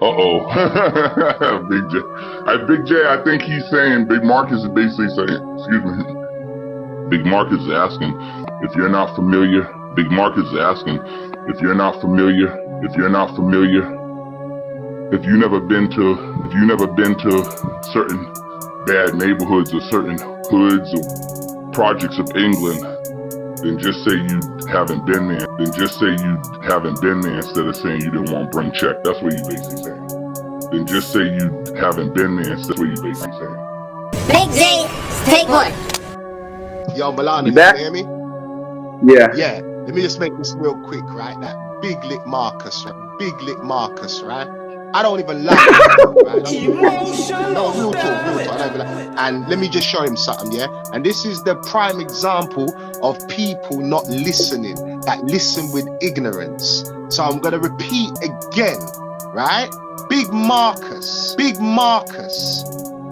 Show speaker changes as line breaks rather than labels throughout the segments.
Uh-oh. Big J. Big J, I think he's saying, Big Marcus is basically saying, excuse me, Big Marcus is asking, if you're not familiar, Big Marcus is asking, if you're not familiar, if you've never been to certain bad neighborhoods or certain hoods or projects of England, then just say you haven't been there. Instead of saying you didn't want to bring check. That's what you basically saying. Then just say you haven't been there. That's what you basically saying.
Big J, take one.
Yo, Milano, you hear me? Yeah. Let me just make this real quick, right? That big lit Marcus, right? I don't even like him, right? No, real talk. I don't even like. And let me just show him something, yeah? And this is the prime example of people not listening, that listen with ignorance. So I'm gonna repeat again, right? Big Marcus,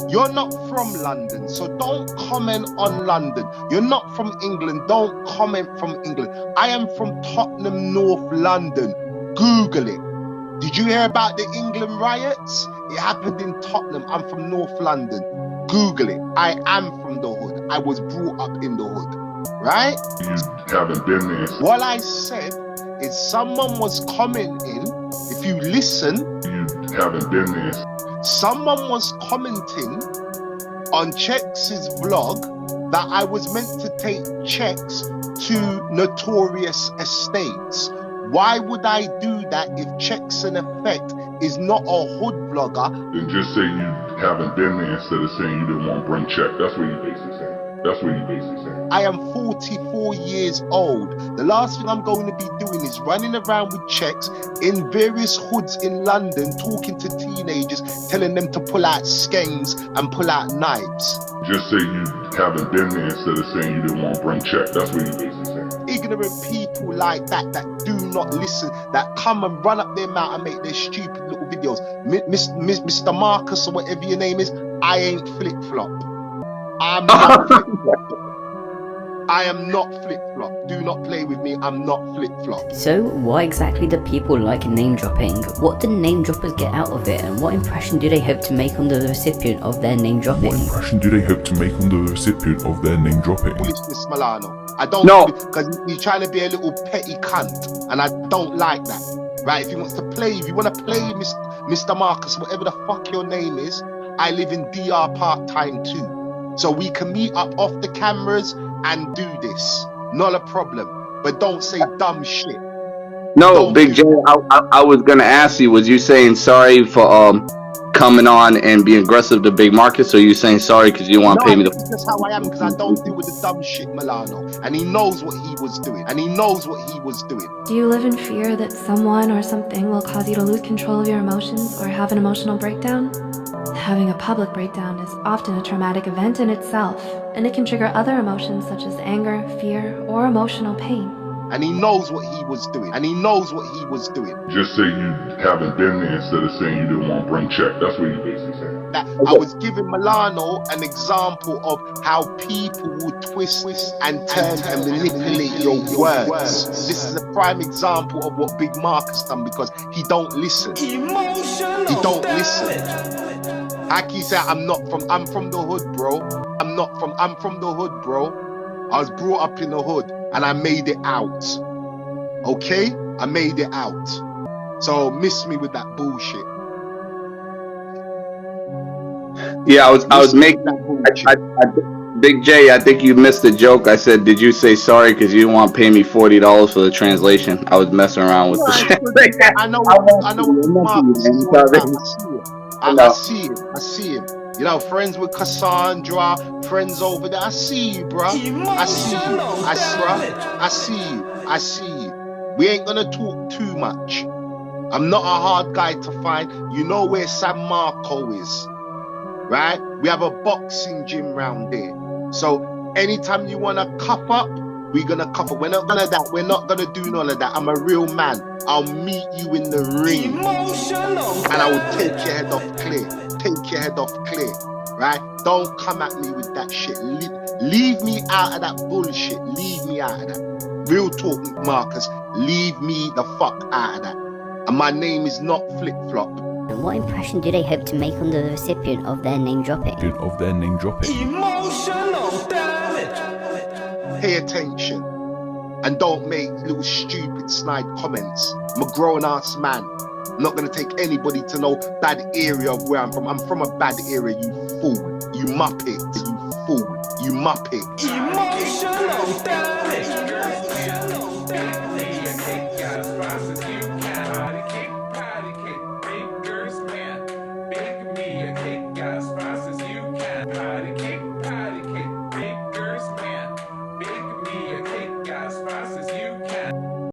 you're not from London, so don't comment on London. You're not from England, don't comment from England. I am from Tottenham, North London. Google it. Did you hear about the England riots? It happened in Tottenham. I'm from North London. Google it. I am from the hood. I was brought up in the hood, right?
You haven't been there.
What I said is someone was commenting, if you listen,
you haven't been there.
Someone was commenting on Chex' vlog that I was meant to take Chex to Notorious Estates. Why would I do that if Chex in Effect is not a hood vlogger?
Then just say you haven't been there instead of saying you didn't want to bring check. That's what you basically saying.
I am 44 years old. The last thing I'm going to be doing is running around with Chex in various hoods in London, talking to teenagers, telling them to pull out skeins and pull out knives.
Just say you haven't been there instead of saying you didn't want to bring check. That's what you basically saying.
Ignorant people like that do not listen, that come and run up their mouth and make their stupid little videos. Mr. Marcus or whatever your name is, I ain't flip-flop. I'm not flip-flop. I am not flip-flop. Do not play with me. I'm not flip-flop.
So why exactly do people like name dropping? What do name droppers get out of it? And what impression do they hope to make on the recipient of their name dropping?
Foolishness, Milano. I don't know, because he's trying to be a little petty cunt, and I don't like that. Right? If he wants to play, if you want to play Mr. Marcus, whatever the fuck your name is, I live in DR part-time too. So we can meet up off the cameras and do this. Not a problem. But don't say dumb shit.
No, Big J, I was going to ask you, was you saying sorry for coming on and being aggressive to Big Marcus, or are you saying sorry because you want to pay me the...
That's how I am, because I don't deal with the dumb shit, Milano. And he knows what he was doing.
Do you live in fear that someone or something will cause you to lose control of your emotions or have an emotional breakdown? Having a public breakdown is often a traumatic event in itself, and it can trigger other emotions such as anger, fear, or emotional pain.
And he knows what he was doing.
Just say you haven't been there instead of saying you didn't want to bring check. That's what you basically saying.
I was giving Milano an example of how people will twist and turn and manipulate your words. This is a prime example of what Big Marcus done, because he don't listen. Aki said, I'm from the hood, bro. I'm from the hood, bro. I was brought up in the hood and I made it out. Okay? I made it out. So miss me with that bullshit.
Yeah, I was making that bullshit. Big J, I think you missed the joke. I said, did you say sorry because you didn't want to pay me $40 for the translation? I was messing around with the shit.
I know I see him. You know, friends with Cassandra, friends over there. I see you, bro. I see you. We ain't gonna talk too much. I'm not a hard guy to find. You know where San Marco is, right? We have a boxing gym round there. So anytime you wanna cuff up, we're gonna cuff up. We're not gonna do none of that. I'm a real man. I'll meet you in the ring. And I will take your head off clear. Right? Don't come at me with that shit. Leave me out of that bullshit. Leave me out of that. Real talk, Marcus. Leave me the fuck out of that. And my name is not Flip Flop.
And what impression do they hope to make on the recipient of their name dropping?
Emotional damage.
Pay attention and don't make little stupid snide comments. I'm a grown-ass man. I'm not going to take anybody to no bad area of where I'm from a bad area, you fool. You muppet. You fool. You muppet.